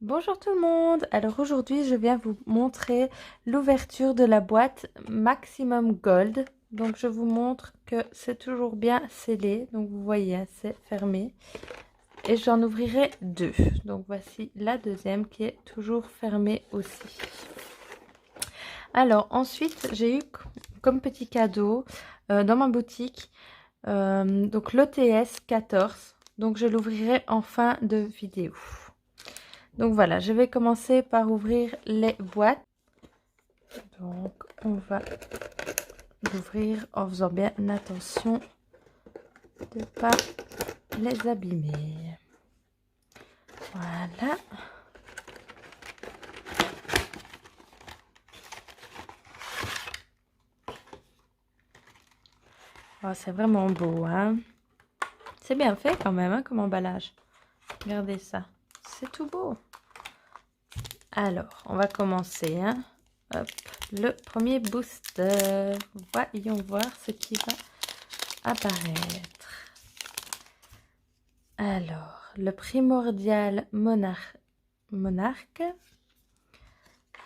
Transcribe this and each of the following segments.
Bonjour tout le monde, alors aujourd'hui je viens vous montrer l'ouverture de la boîte Maximum Gold. Donc je vous montre que c'est toujours bien scellé, donc vous voyez hein, c'est fermé. Et j'en ouvrirai deux, donc voici la deuxième qui est toujours fermée aussi. Alors ensuite j'ai eu comme petit cadeau dans ma boutique donc l'OTS 14, donc je l'ouvrirai en fin de vidéo. Donc voilà, je vais commencer par ouvrir les boîtes. Donc on va l'ouvrir en faisant bien attention de ne pas les abîmer. Voilà. Oh, c'est vraiment beau, hein. C'est bien fait quand même, hein, comme emballage. Regardez ça, c'est tout beau. Alors, on va commencer, hein. Hop, le premier booster. Voyons voir ce qui va apparaître. Alors, le primordial monarque.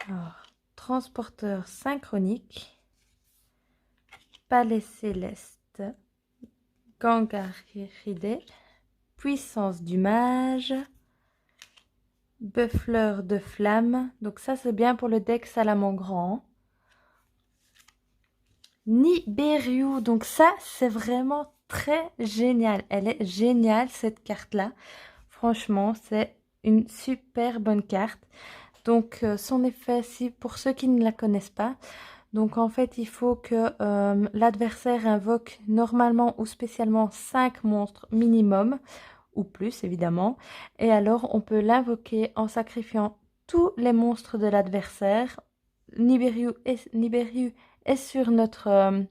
Alors, transporteur synchronique. Palais céleste. Gangaridé. Puissance du mage. Buffleur de flamme. Donc ça, c'est bien pour le deck Salamangreat. Nibériou. Donc ça, c'est vraiment très génial. Elle est géniale, cette carte-là. Franchement, c'est une super bonne carte. Donc, son effet, si pour ceux qui ne la connaissent pas, donc en fait, il faut que l'adversaire invoque normalement ou spécialement 5 monstres minimum, ou plus évidemment. Et alors, on peut l'invoquer en sacrifiant tous les monstres de l'adversaire. Nibériu est sur notre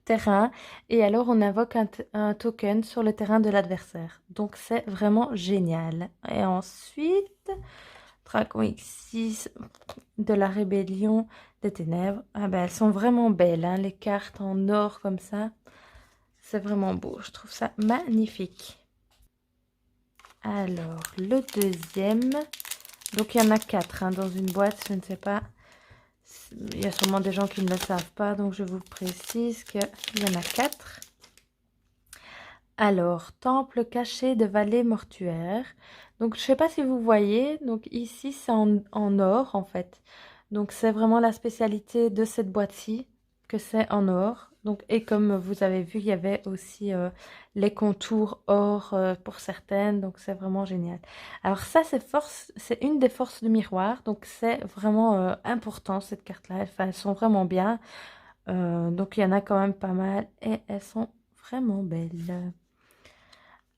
terrain et alors on invoque un token sur le terrain de l'adversaire. Donc c'est vraiment génial. Et ensuite, Dragon X6 de la rébellion des ténèbres. Ah ben elles sont vraiment belles, hein, les cartes en or comme ça. C'est vraiment beau, je trouve ça magnifique. Alors, le deuxième. Donc, il y en a 4 hein, dans une boîte, je ne sais pas. Il y a sûrement des gens qui ne le savent pas, donc je vous précise qu'il y en a 4. Alors, temple caché de vallée mortuaire. Donc, je ne sais pas si vous voyez, donc ici, c'est en or, en fait. Donc, c'est vraiment la spécialité de cette boîte-ci, que c'est en or. Donc, et comme vous avez vu, il y avait aussi les contours or pour certaines, donc c'est vraiment génial. Alors ça, c'est une des forces du miroir, donc c'est vraiment important cette carte-là. Enfin, elles sont vraiment bien. Donc il y en a quand même pas mal et elles sont vraiment belles.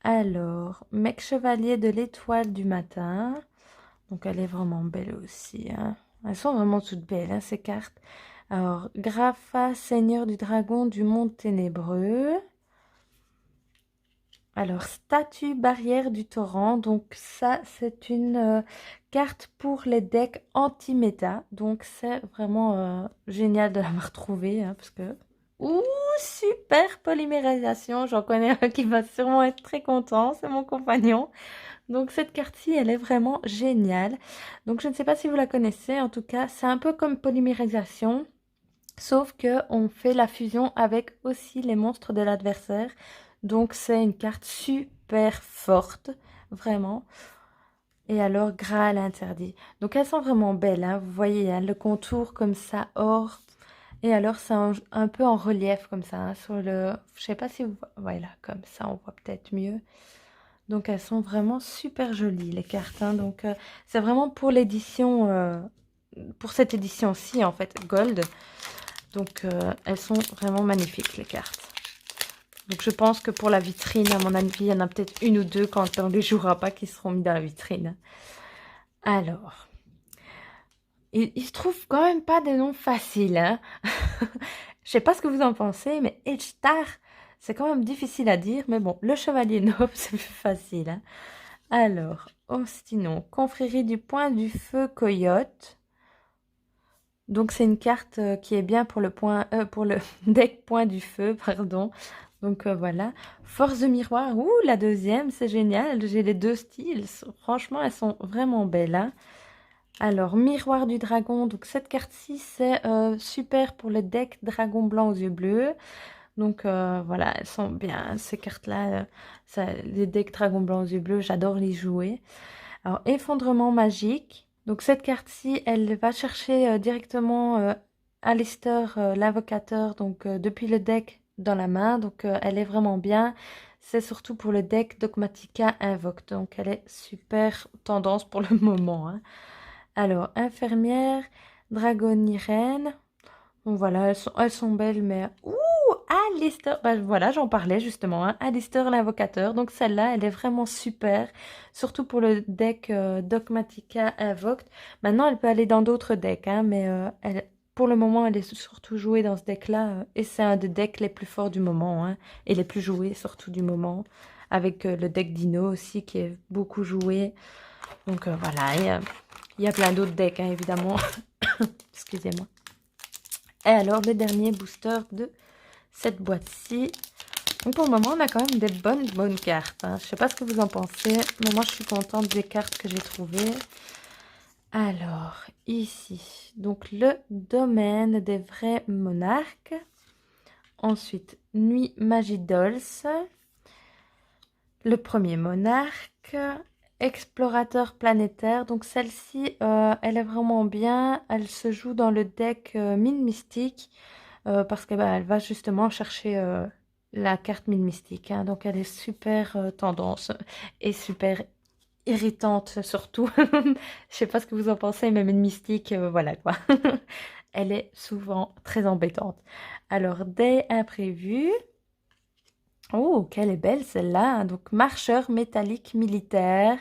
Alors, mec chevalier de l'étoile du matin. Donc elle est vraiment belle aussi, hein. Elles sont vraiment toutes belles, hein, ces cartes. Alors, Grapha, seigneur du dragon du monde ténébreux. Alors, statue barrière du torrent. Donc ça, c'est une carte pour les decks anti-méta. Donc c'est vraiment génial de l'avoir trouvée, hein, parce que... Ouh, super polymérisation. J'en connais un qui va sûrement être très content. C'est mon compagnon. Donc cette carte-ci, elle est vraiment géniale. Donc je ne sais pas si vous la connaissez. En tout cas, c'est un peu comme polymérisation. Sauf que on fait la fusion avec aussi les monstres de l'adversaire. Donc c'est une carte super forte, vraiment. Et alors Graal interdit. Donc elles sont vraiment belles, hein. Vous voyez hein, le contour comme ça, or. Et alors c'est un peu en relief comme ça, hein, sur le... Je sais pas si vous... Voilà, comme ça on voit peut-être mieux. Donc elles sont vraiment super jolies les cartes, hein. Donc c'est vraiment pour l'édition... pour cette édition-ci en fait, Gold. Donc, elles sont vraiment magnifiques, les cartes. Donc, je pense que pour la vitrine, à mon avis, il y en a peut-être une ou deux quand on les jouera pas qui seront mis dans la vitrine. Alors, il se trouve quand même pas des noms faciles, hein. Je sais pas ce que vous en pensez, mais Edgetar, c'est quand même difficile à dire. Mais bon, le chevalier noble, c'est plus facile, hein. Alors, sinon, confrérie du point du feu coyote. Donc c'est une carte qui est bien pour le deck point du feu, pardon. Donc voilà. Force de miroir. Ouh, la deuxième, c'est génial. J'ai les deux styles. Franchement, elles sont vraiment belles, hein. Alors, miroir du dragon. Donc cette carte-ci, c'est super pour le deck dragon blanc aux yeux bleus. Donc voilà, elles sont bien. Ces cartes-là, les decks dragon blanc aux yeux bleus, j'adore les jouer. Alors, effondrement magique. Donc cette carte-ci, elle va chercher directement Alistair, l'invocateur, donc depuis le deck dans la main. Donc elle est vraiment bien. C'est surtout pour le deck Dogmatica Invoke. Donc elle est super tendance pour le moment, hein. Alors, infirmière, dragonirène. Donc voilà, elles sont belles, mais... Ouh, Alistair, bah, voilà, j'en parlais justement, hein. Alistair l'invocateur. Donc celle-là, elle est vraiment super, surtout pour le deck Dogmatica Invoked. Maintenant, elle peut aller dans d'autres decks, hein, mais pour le moment, elle est surtout jouée dans ce deck-là. Et c'est un des decks les plus forts du moment, hein, et les plus joués surtout du moment. Avec le deck Dino aussi, qui est beaucoup joué. Donc voilà, il y a plein d'autres decks, hein, évidemment. Excusez-moi. Et alors, le dernier booster de cette boîte-ci. Donc pour le moment, on a quand même des bonnes cartes, hein. Je ne sais pas ce que vous en pensez, mais moi, je suis contente des cartes que j'ai trouvées. Alors, ici, donc le domaine des vrais monarques. Ensuite, Nuit Magie Dolls. Le premier monarque. Explorateur planétaire. Donc celle-ci, elle est vraiment bien. Elle se joue dans le deck Mine Mystique. Parce que bah, elle va justement chercher la carte mine mystique, hein. Donc elle est super tendance et super irritante surtout. Je sais pas ce que vous en pensez, mais mine mystique, voilà quoi. Elle est souvent très embêtante. Alors, des imprévus. Oh, quelle est belle celle-là, hein. Donc, marcheur métallique militaire.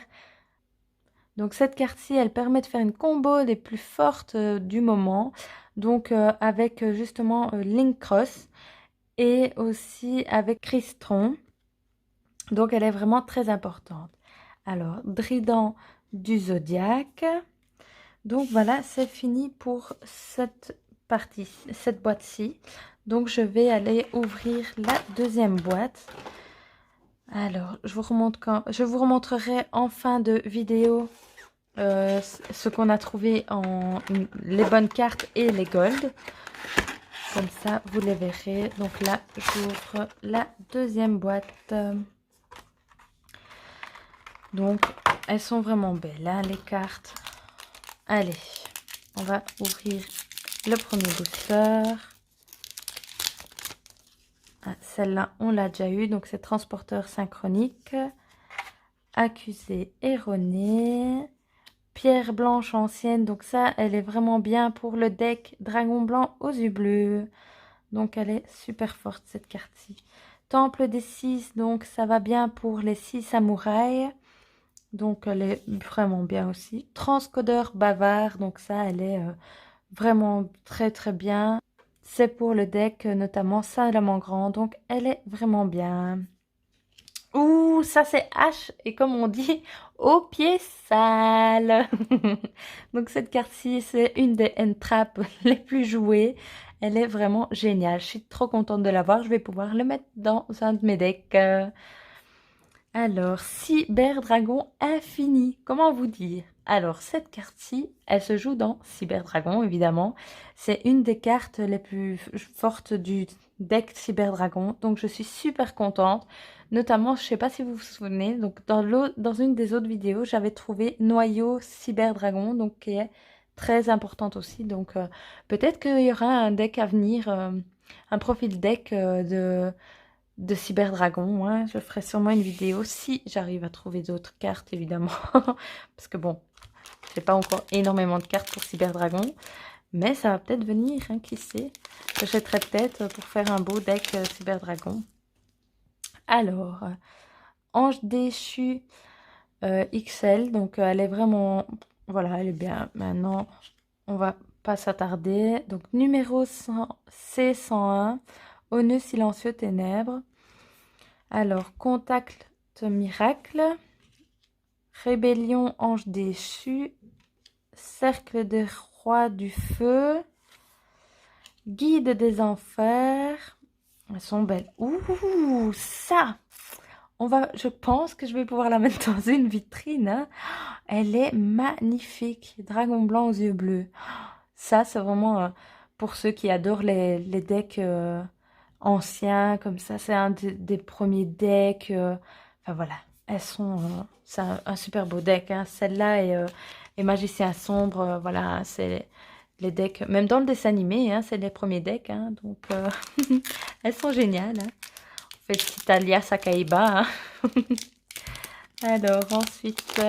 Donc cette carte-ci, elle permet de faire une combo des plus fortes du moment. Donc avec justement Link Cross et aussi avec Crystron. Donc elle est vraiment très importante. Alors, Drident du Zodiaque. Donc voilà, c'est fini pour cette partie, cette boîte-ci. Donc je vais aller ouvrir la deuxième boîte. Alors, je vous remontrerai en fin de vidéo ce qu'on a trouvé les bonnes cartes et les gold. Comme ça, vous les verrez. Donc là, j'ouvre la deuxième boîte. Donc, elles sont vraiment belles, hein, les cartes. Allez, on va ouvrir le premier booster. Ah, celle-là, on l'a déjà eu. Donc, c'est transporteur synchronique. Accusé erroné. Pierre blanche ancienne, donc ça, elle est vraiment bien pour le deck dragon blanc aux yeux bleus. Donc elle est super forte cette carte-ci. Temple des 6, donc ça va bien pour les 6 samouraïs. Donc elle est vraiment bien aussi. Transcodeur bavard, donc ça, elle est vraiment très bien. C'est pour le deck notamment Salamangreat, donc elle est vraiment bien. Ouh, ça c'est H et comme on dit, au pied sale. Donc cette carte-ci, c'est une des end-traps les plus jouées. Elle est vraiment géniale. Je suis trop contente de l'avoir. Je vais pouvoir le mettre dans un de mes decks. Alors, Cyber Dragon Infini. Comment vous dire? Alors, cette carte-ci, elle se joue dans Cyber Dragon, évidemment. C'est une des cartes les plus fortes du deck Cyber Dragon. Donc, je suis super contente. Notamment, je ne sais pas si vous vous souvenez, donc dans une des autres vidéos, j'avais trouvé Noyau Cyber Dragon, donc qui est très importante aussi. Donc, peut-être qu'il y aura un deck à venir, un profil deck de Cyber Dragon, hein. Je ferai sûrement une vidéo si j'arrive à trouver d'autres cartes, évidemment. Parce que bon, j'ai pas encore énormément de cartes pour Cyber Dragon. Mais ça va peut-être venir, hein, qui sait. J'achèterai peut-être pour faire un beau deck Cyber Dragon. Alors, Ange déchu XL. Donc elle est vraiment... Voilà, elle est bien. Maintenant, on va pas s'attarder. Donc numéro C101. Au nœud silencieux ténèbres. Alors, contact miracle, rébellion ange déchu, cercle des rois du feu, guide des enfers, Elles sont belles. Ouh, ça! Je pense que je vais pouvoir la mettre dans une vitrine, hein. Elle est magnifique. Dragon blanc aux yeux bleus. Ça, c'est vraiment pour ceux qui adorent les decks anciens, comme ça. C'est un des premiers decks. Enfin voilà, elles sont. C'est un super beau deck, hein. Celle-là et Magicien sombre. Voilà, c'est les decks. Même dans le dessin animé, hein, c'est les premiers decks, hein. Donc, elles sont géniales, hein. On fait petit alias à Kaiba, hein. Alors, ensuite.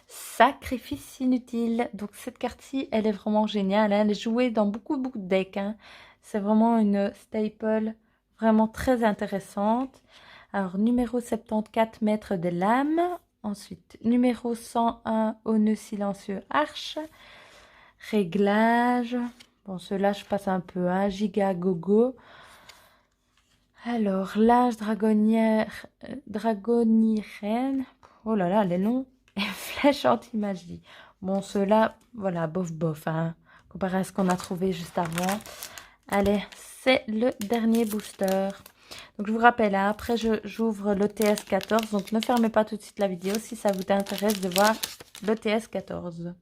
Sacrifice inutile. Donc cette carte-ci, elle est vraiment géniale, hein. Elle est jouée dans beaucoup de decks, hein. C'est vraiment une staple vraiment très intéressante. Alors numéro 74, Maître des Lames. Ensuite numéro 101, Au nœud silencieux Arche. Réglage. Bon, ceux-là, je passe un peu, hein. Giga Gogo. Alors, l'âge dragonnière, dragonirène. Oh là là, les noms. Et flèche anti-magie. Bon, ceux-là, voilà, bof bof, hein, comparé à ce qu'on a trouvé juste avant. Allez, c'est le dernier booster. Donc, je vous rappelle, hein, après, j'ouvre l'ETS 14. Donc, ne fermez pas tout de suite la vidéo si ça vous intéresse de voir l'ETS 14.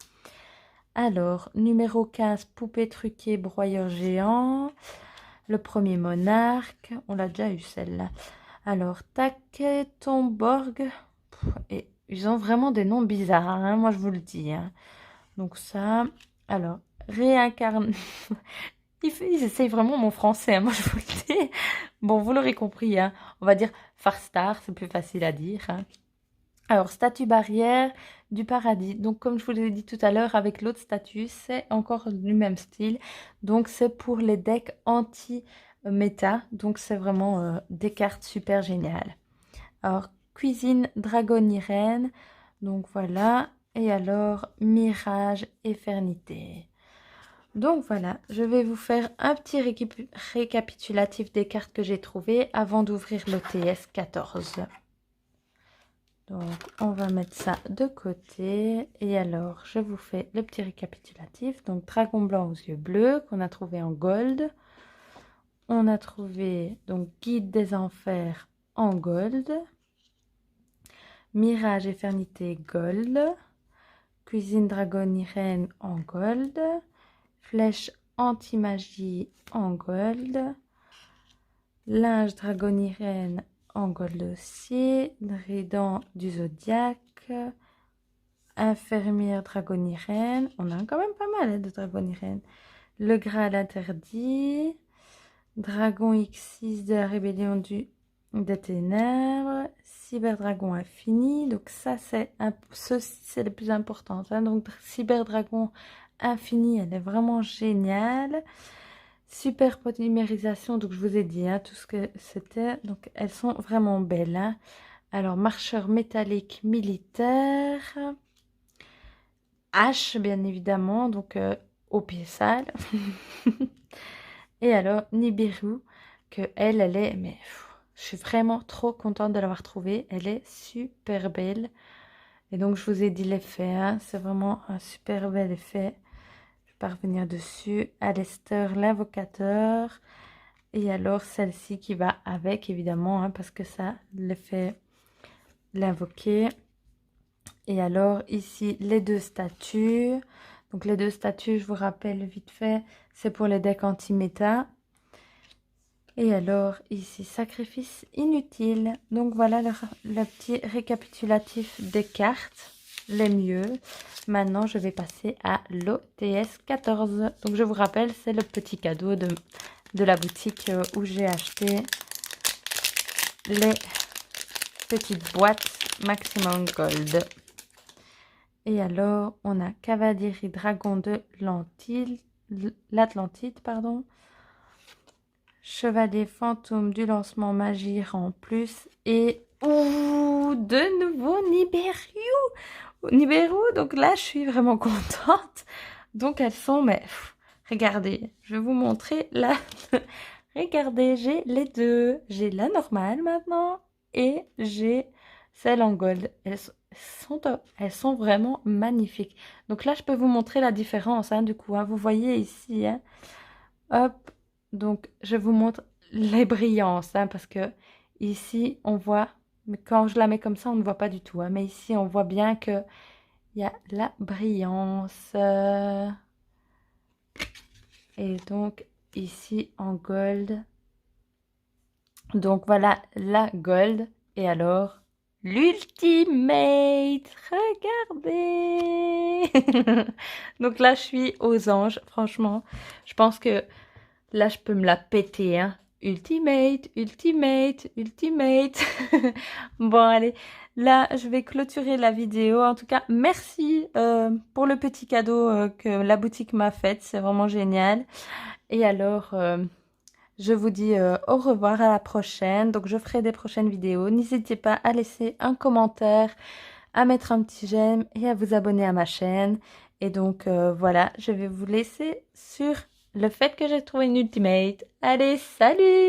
Alors, numéro 15, Poupée truquée, broyeur géant. Le premier monarque, on l'a déjà eu celle-là. Alors, Taketomborg. Et ils ont vraiment des noms bizarres, hein, moi je vous le dis, hein. Donc ça, alors, réincarne. Ils essayent vraiment mon français, hein, moi je vous le dis. Bon, vous l'aurez compris, hein. On va dire Farstar, c'est plus facile à dire, hein. Alors, statue barrière du paradis. Donc, comme je vous l'ai dit tout à l'heure, avec l'autre statue, c'est encore du même style. Donc, c'est pour les decks anti-méta. Donc, c'est vraiment des cartes super géniales. Alors, cuisine dragonirène. Donc, voilà. Et alors, mirage éternité. Donc, voilà. Je vais vous faire un petit récapitulatif des cartes que j'ai trouvées avant d'ouvrir l'OTS 14. Donc, on va mettre ça de côté. Et alors, je vous fais le petit récapitulatif. Donc, dragon blanc aux yeux bleus qu'on a trouvé en gold. On a trouvé donc guide des enfers en gold. Mirage éternité gold. Cuisine dragonirène en gold. Flèche anti-magie en gold. Linge dragonirène en gold aussi. Trident du zodiaque. Infirmière dragonirène. On a quand même pas mal, hein, de dragonirène. Le Graal interdit. Dragon X6 de la rébellion des ténèbres. Cyberdragon infini. Donc ça, c'est le plus important, hein. Donc Cyberdragon infini, elle est vraiment géniale. Super polymérisation, donc je vous ai dit, hein, tout ce que c'était. Donc elles sont vraiment belles, hein. Alors, marcheur métallique militaire. H, bien évidemment, donc au pied sale. Et alors, Nibiru, que elle est... Mais je suis vraiment trop contente de l'avoir trouvée. Elle est super belle. Et donc, je vous ai dit l'effet, hein. C'est vraiment un super bel effet. Je vais pas revenir dessus. Alester, l'invocateur. Et alors, celle-ci qui va avec, évidemment, hein, parce que ça, l'effet l'invoquer. Et alors, ici, les deux statues. Donc, les deux statues, je vous rappelle vite fait, c'est pour les decks anti-méta. Et alors, ici, sacrifice inutile. Donc, voilà le petit récapitulatif des cartes, les mieux. Maintenant, je vais passer à l'OTS 14. Donc, je vous rappelle, c'est le petit cadeau de la boutique où j'ai acheté les petites boîtes Maximum Gold. Et alors, on a Cavalerie Dragon de l'Atlantide, pardon. Chevalier Fantôme du lancement magie en plus. Et de nouveau Nibiru. Donc là, je suis vraiment contente. Donc elles sont, mais regardez, je vais vous montrer là. Regardez, j'ai les deux. J'ai la normale maintenant et j'ai celle en gold. Elles sont vraiment magnifiques. Donc là, je peux vous montrer la différence, hein, du coup, hein. Vous voyez ici, hein. Hop. Donc, je vous montre les brillances, hein, parce que ici, on voit, mais quand je la mets comme ça, on ne voit pas du tout, hein, mais ici, on voit bien que il y a la brillance. Et donc, ici, en gold. Donc, voilà la gold. Et alors, l'ultimate. Regardez. Donc là, je suis aux anges, franchement. Je pense que là, je peux me la péter, hein. Ultimate, ultimate, ultimate. Bon, allez, là, je vais clôturer la vidéo. En tout cas, merci pour le petit cadeau que la boutique m'a fait. C'est vraiment génial. Et alors, je vous dis au revoir à la prochaine. Donc, je ferai des prochaines vidéos. N'hésitez pas à laisser un commentaire, à mettre un petit j'aime et à vous abonner à ma chaîne. Et donc, voilà, je vais vous laisser sur le fait que j'ai trouvé une ultimate. Allez, salut!